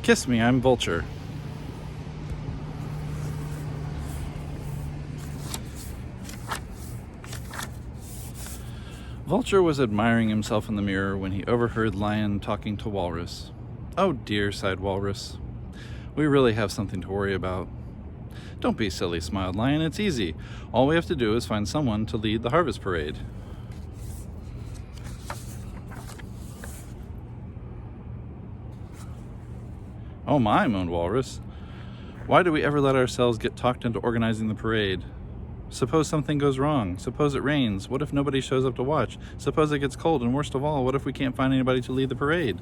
Kiss me, I'm Vulture. Vulture was admiring himself in the mirror when he overheard Lion talking to Walrus. Oh dear, sighed Walrus. We really have something to worry about. Don't be silly, smiled Lion. It's easy. All we have to do is find someone to lead the harvest parade. Oh my, moaned Walrus. Why do we ever let ourselves get talked into organizing the parade? Suppose something goes wrong. Suppose it rains. What if nobody shows up to watch? Suppose it gets cold, and worst of all, what if we can't find anybody to lead the parade?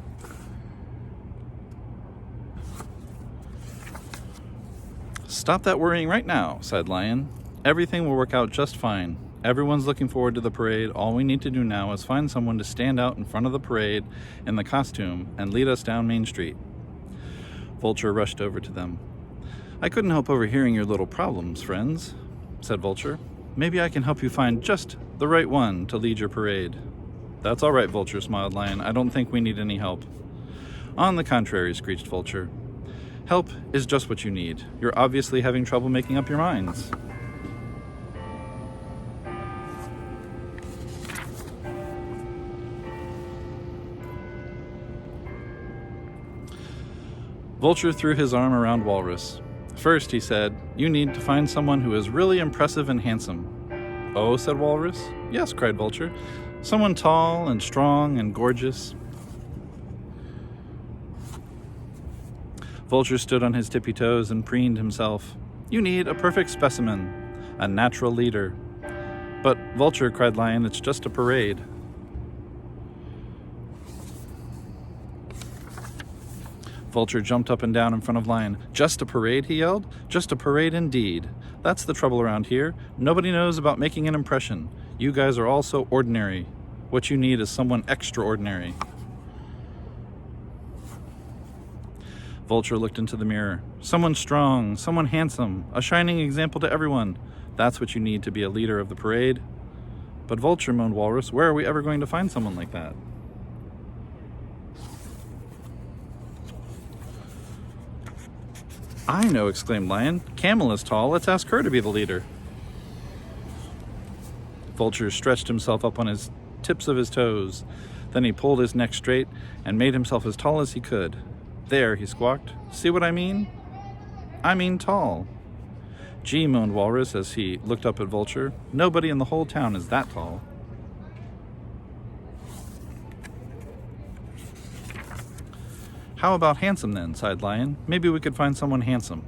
Stop that worrying right now, sighed Lion. Everything will work out just fine. Everyone's looking forward to the parade. All we need to do now is find someone to stand out in front of the parade in the costume and lead us down Main Street. Vulture rushed over to them. I couldn't help overhearing your little problems, friends, said Vulture. Maybe I can help you find just the right one to lead your parade. That's all right, Vulture, smiled Lion. I don't think we need any help. On the contrary, screeched Vulture. Help is just what you need. You're obviously having trouble making up your minds. Vulture threw his arm around Walrus. First, he said, you need to find someone who is really impressive and handsome. Oh, said Walrus. Yes, cried Vulture. Someone tall and strong and gorgeous. Vulture stood on his tippy toes and preened himself. You need a perfect specimen, a natural leader. But, Vulture, cried Lion, it's just a parade. Vulture jumped up and down in front of Lion. Just a parade, he yelled. Just a parade indeed. That's the trouble around here. Nobody knows about making an impression. You guys are all so ordinary. What you need is someone extraordinary. Vulture looked into the mirror. Someone strong, someone handsome, a shining example to everyone. That's what you need to be a leader of the parade. But Vulture, moaned Walrus, where are we ever going to find someone like that? I know, exclaimed Lion. Camel is tall. Let's ask her to be the leader. Vulture stretched himself up on his tips of his toes. Then he pulled his neck straight and made himself as tall as he could. There, he squawked. See what I mean? I mean tall. Gee, moaned Walrus as he looked up at Vulture. Nobody in the whole town is that tall. How about handsome then, sighed Lion. Maybe we could find someone handsome.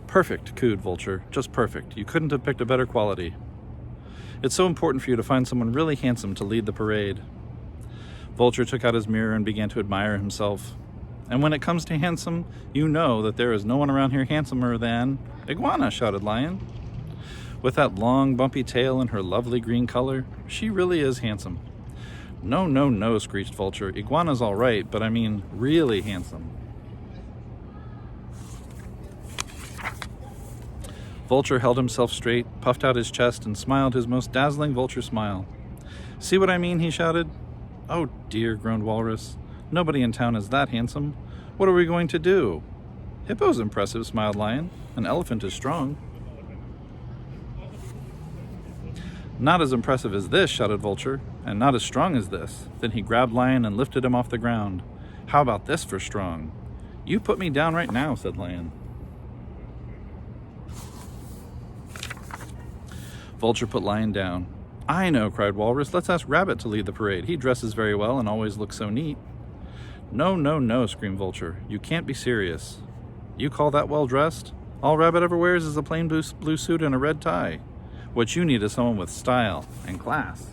Perfect, cooed Vulture. Just perfect. You couldn't have picked a better quality. It's so important for you to find someone really handsome to lead the parade. Vulture took out his mirror and began to admire himself. And when it comes to handsome, you know that there is no one around here handsomer than... Iguana, shouted Lion. With that long, bumpy tail and her lovely green color, she really is handsome. No, no, no, screeched Vulture. Iguana's all right, but I mean really handsome. Vulture held himself straight, puffed out his chest, and smiled his most dazzling Vulture smile. See what I mean, he shouted. Oh dear, groaned Walrus. Nobody in town is that handsome. What are we going to do? Hippo's impressive, smiled Lion. An elephant is strong. Not as impressive as this, shouted Vulture, and not as strong as this. Then he grabbed Lion and lifted him off the ground. How about this for strong? You put me down right now, said Lion. Vulture put Lion down. I know, cried Walrus. Let's ask Rabbit to lead the parade. He dresses very well and always looks so neat. No, no, no, screamed Vulture. You can't be serious. You call that well dressed? All Rabbit ever wears is a plain blue suit and a red tie. What you need is someone with style and class.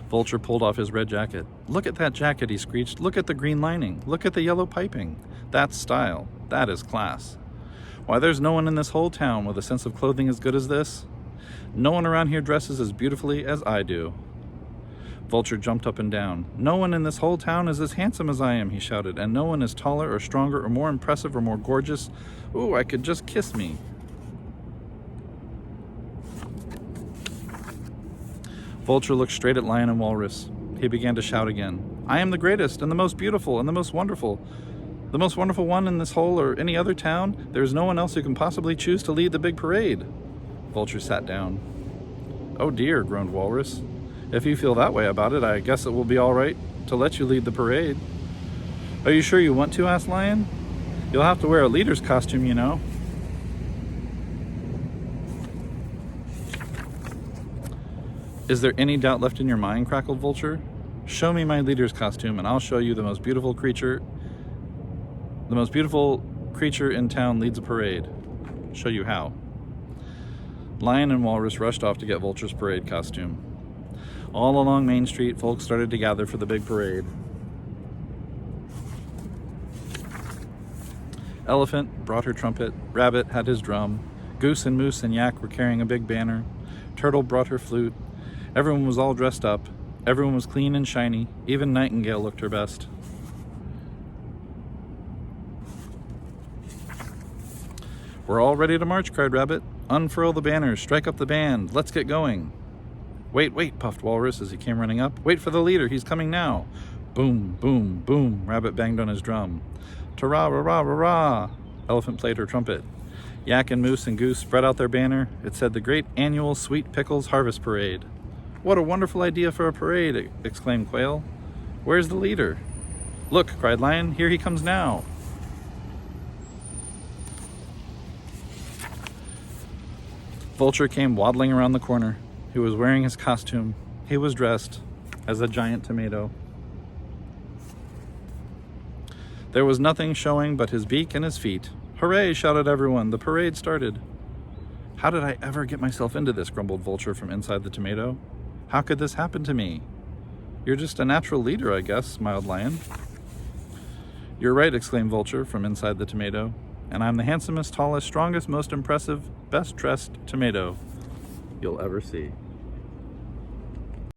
Vulture pulled off his red jacket. Look at that jacket, he screeched. Look at the green lining. Look at the yellow piping. That's style. That is class. Why, there's no one in this whole town with a sense of clothing as good as this. No one around here dresses as beautifully as I do. Vulture jumped up and down. No one in this whole town is as handsome as I am, he shouted, and no one is taller or stronger or more impressive or more gorgeous. Ooh, I could just kiss me. Vulture looked straight at Lion and Walrus. He began to shout again. I am the greatest and the most beautiful and the most wonderful one in this whole or any other town. There is no one else who can possibly choose to lead the big parade. Vulture sat down. Oh dear, groaned Walrus. If you feel that way about it, I guess it will be all right to let you lead the parade. Are you sure you want to? Asked Lion. You'll have to wear a leader's costume, you know. Is there any doubt left in your mind? Crackled Vulture. Show me my leader's costume and I'll show you the most beautiful creature in town leads a parade. Show you how. Lion and Walrus rushed off to get Vulture's parade costume. All along Main Street, folks started to gather for the big parade. Elephant brought her trumpet, Rabbit had his drum, Goose and Moose and Yak were carrying a big banner, Turtle brought her flute. Everyone was all dressed up. Everyone was clean and shiny. Even Nightingale looked her best. We're all ready to march, cried Rabbit. Unfurl the banners, strike up the band, let's get going. Wait, wait, puffed Walrus as he came running up. Wait for the leader, he's coming now. Boom, boom, boom, Rabbit banged on his drum. Ta-ra, ra-ra, ra-ra, Elephant played her trumpet. Yak and Moose and Goose spread out their banner. It said the Great Annual Sweet Pickles Harvest Parade. What a wonderful idea for a parade, exclaimed Quail. Where's the leader? Look, cried Lion, here he comes now. Vulture came waddling around the corner. He was wearing his costume. He was dressed as a giant tomato. There was nothing showing but his beak and his feet. Hooray, shouted everyone. The parade started. How did I ever get myself into this, grumbled Vulture from inside the tomato. How could this happen to me? You're just a natural leader, I guess, smiled Lion. You're right, exclaimed Vulture from inside the tomato. And I'm the handsomest, tallest, strongest, most impressive, best-dressed tomato you'll ever see.